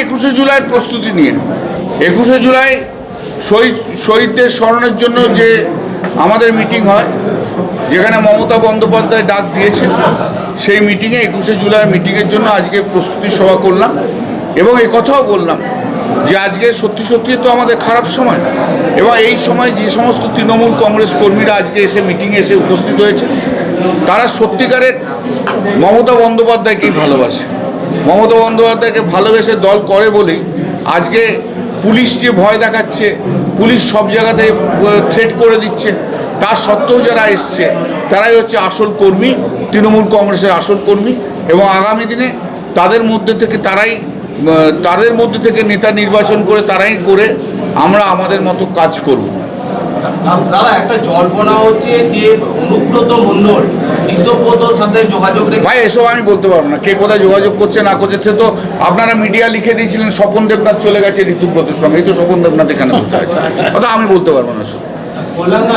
21শে জুলাইয়ের প্রস্তুতি নিয়ে 21শে জুলাই শহীদদের স্মরণের জন্য যে আমাদের মিটিং হয়, যেখানে মমতা বন্দ্যোপাধ্যায় ডাক দিয়েছেন, সেই মিটিংয়ে 21শে জুলাইয়ের মিটিংয়ের জন্য আজকে প্রস্তুতি সভা করলাম এবং এই কথাও বললাম যে আজকে সত্যি সত্যি তো আমাদের খারাপ সময়, এবং এই সময় যে সমস্ত তৃণমূল কংগ্রেস কর্মীরা আজকে এসে মিটিংয়ে এসে উপস্থিত হয়েছে, তারা সত্যিকারের মমতা বন্দ্যোপাধ্যায়কেই ভালোবাসে। মমতা বন্দ্যোপাধ্যায়কে ভালোবেসে দল করে বলেই আজকে পুলিশ যে ভয় দেখাচ্ছে, পুলিশ সব জায়গাতে থ্রেট করে দিচ্ছে, তা সত্ত্বেও যারা এসছে তারাই হচ্ছে আসল কর্মী, তৃণমূল কংগ্রেসের আসল কর্মী, এবং আগামী দিনে তাদের মধ্যে থেকে নেতা নির্বাচন করে তারাই করে আমরা আমাদের মতো কাজ করব। দাদা, একটা জল্পনা হচ্ছে যে অনুব্রত মণ্ডল ঋতব্রতর সাথে যোগাযোগ রেখে, ভাই এসব আমি বলতে পারবো না, কে কোথায় যোগাযোগ করছে না করছে। সে তো আপনারা মিডিয়া লিখে দিয়েছিলেন স্বপন দেবনাথ চলে গেছে ঋতুব্রতের সঙ্গে, এই তো স্বপন দেবনাথ এখানে বলতে আছে, কথা আমি বলতে পারবো না সব। বললাম না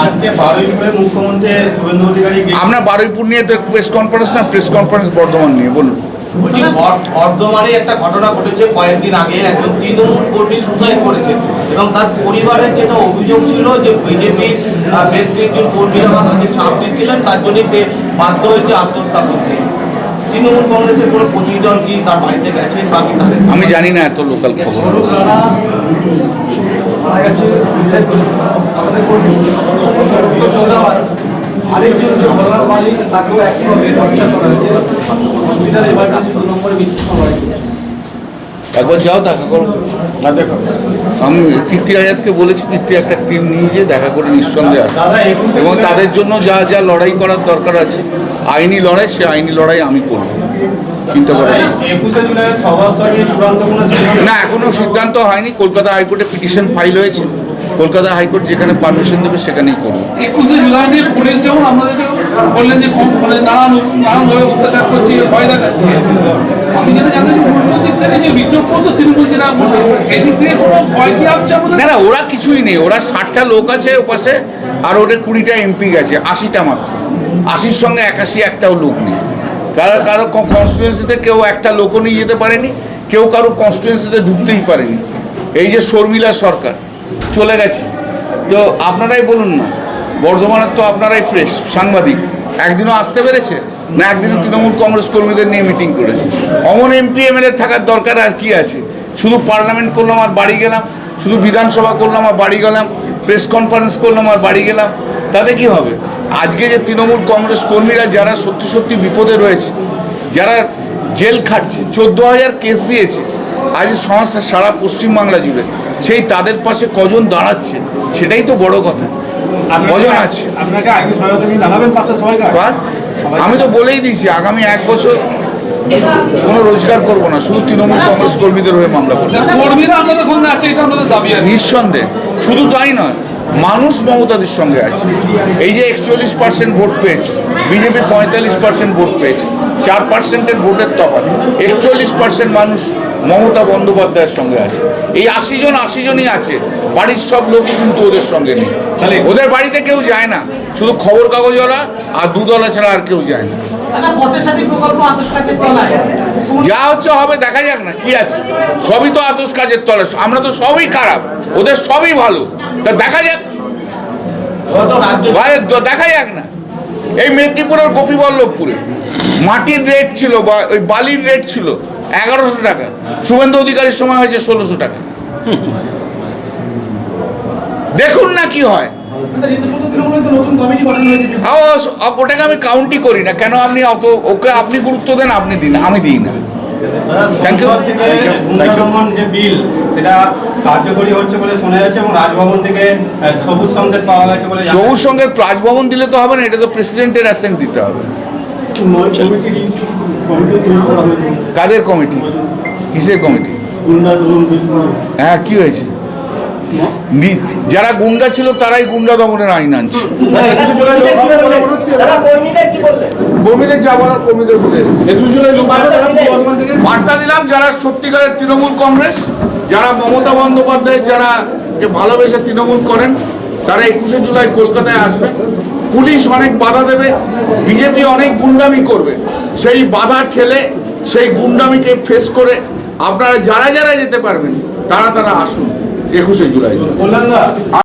আজকে বারুইপুরে মুখ্যমন্ত্রী শুভেন্দু অধিকারী, আমরা বারুইপুর নিয়ে তো প্রেস কনফারেন্স না, প্রেস কনফারেন্স বর্ধমান নিয়ে বলুন। বলছি বর্ধমানে একটা ঘটনা ঘটেছে কয়েকদিন আগে, একজন তৃণমূল কর্মী সুসাইড করেছে এবং তার পরিবারের যেটা অভিযোগ ছিল যে বিজেপির বেশ কয়েকজন কর্মীরা তাকে চাপ দিচ্ছিলেন, তার জন্যই সে বাধ্য হয়েছে আত্মহত্যা করতে। তৃণমূল কংগ্রেসের কোনো প্রতিনিধি দল কি তার বাড়িতে গেছেন বা কি তাদের? আমি জানি না এত লোকাল খবর। আরেকজন যে ঘটনার মালিক তাকেও একইভাবে টর্চার করা হয়েছে, হসপিটালে এমার্জেন্সি 2 নম্বরে মৃত্যু সংবাদ। একবার যাও দেখা করো, না দেখো আমি কীর্তি আজাদকে বলেছি, কীর্তি একটা টিম নিয়ে যেয়ে দেখা করে নিঃসন্দেহে আসে, এবং তাদের জন্য যা যা লড়াই করার দরকার আছে, আইনি লড়াই, সে আইনি লড়াই আমি করব, চিন্তা করা না। এখনো সিদ্ধান্ত হয়নি, কলকাতা হাইকোর্টে পিটিশন ফাইল হয়েছে, কলকাতা হাইকোর্ট যেখানে পারমিশন দেবে সেখানেই করবো। 21শে জুলাই যে পুলিশ যেমন আমাদেরকে বললেন যে নানানভাবে অত্যাচার করছে, ভয় দেখাচ্ছে, আমি যেটা জানতে চাই উল্টো দিক থেকে যে বিষ্ণুপুর তৃণমূল জেলা করছে, এই দিক থেকে কোনো ভয় কি আসছে আমাদের? না না, ওরা কিছুই নেই, ওরা 60টা লোক আছে ওপাশে, আর ওদের 20টা এমপি গেছে, 80টা মাত্র, 80-র সঙ্গে 81 একটাও লোক নেই। কারো কনস্টিটুয়েন্সিতে কেউ একটা লোকও নিয়ে যেতে পারেনি, কেউ কারো কনস্টিটুয়েন্সিতে ঢুকতেই পারেনি। এই যে শর্মিলা সরকার চলে গেছে, তো আপনারাই বলুন না, বর্ধমানের তো আপনারাই প্রেস সাংবাদিক, একদিনও আসতে পেরেছে না? একদিনও তৃণমূল কংগ্রেস কর্মীদের নিয়ে মিটিং করেছে। অমন এমপি এমএলএ থাকার দরকার আর কি আছে? শুধু পার্লামেন্ট করলাম আর বাড়ি গেলাম, শুধু বিধানসভা করলাম আর বাড়ি গেলাম, প্রেস কনফারেন্স করলাম আর বাড়ি গেলাম, তাতে কি হবে? আজকে যে তৃণমূল কংগ্রেস কর্মীরা যারা সত্যি সত্যি বিপদে রয়েছে, যারা জেল খাটছে, 14,000 কেস দিয়েছে আজ সংস্থা সারা পশ্চিমবাংলা জুড়ে, সেই তাদের পাশে কজন দাঁড়াচ্ছে সেটাই তো বড় কথা। কজন আছে? আমি তো বলেই দিয়েছি, আগামী 1 বছর কোনো রোজগার করবো না, শুধু তৃণমূল কংগ্রেস কর্মীদের হয়ে মামলা করবো নিঃসন্দেহে। শুধু তাই নয়, মানুষ মমতাদের সঙ্গে আছে। এই যে 41% ভোট পেয়েছে, বিজেপি 45% ভোট পেয়েছে, 4%-এর ভোটের তফাৎ, 41% মানুষ মমতা বন্দ্যোপাধ্যায়ের সঙ্গে আছে। এই 80 জনই আছে, বাড়ির সব লোকই কিন্তু ওদের সঙ্গে নেই। ওদের বাড়িতে কেউ যায় না, শুধু খবর কাগজওয়ালা আর দুধওয়ালা ছাড়া আর কেউ যায় না। যা হচ্ছে হবে, দেখা যাক না কি আছে, সবই তো আতস কাজের তলে। আমরা তো সবই খারাপ, ওদের সবই ভালো, তা দেখা যাক, দেখা যাক না। এই মেদিনীপুরের গোপীবল্লভপুরে মাটির রেট ছিল বা ওই বালির রেট ছিল 1100 টাকা, শুভেন্দু অধিকারীর সময় হয়েছে 1600 টাকা। দেখুন না কি হয়। ওটাকে আমি কাউন্টই করি না। কেন আপনি ওকে আপনি গুরুত্ব দেন, আপনি দিন, আমি দিই না। Thank you. যে বিল সেটা কার্যকরী হচ্ছে বলে শোনা যাচ্ছে এবং রাজভবন থেকে সবুজ সংকেত পাওয়া গেছে বলে। সবুজ সংকেত রাজভবন দিলে তো হবে না, এটা তো প্রেসিডেন্টের অ্যাসেন্ট দিতে হবে। কাদের কমিটি? কিসের কমিটি? হ্যাঁ, কি হয়েছে? যারা গুন্ডা ছিল তারাই গুন্ডা দমনের আইন আনছে। বার্তা দিলাম, যারা সত্যিকারের তৃণমূল কংগ্রেস, যারা মমতা বন্দ্যোপাধ্যায় যারা ভালোবেসে তৃণমূল করেন, তারা 21শে জুলাই কলকাতায় আসবেন। পুলিশ অনেক বাধা দেবে, বিজেপি অনেক গুন্ডামি করবে, সেই বাধা ঠেলে সেই গুন্ডামিকে ফেস করে আপনারা যারা যারা যেতে পারবেন তারা তারা আসুন 21শে জুলাই।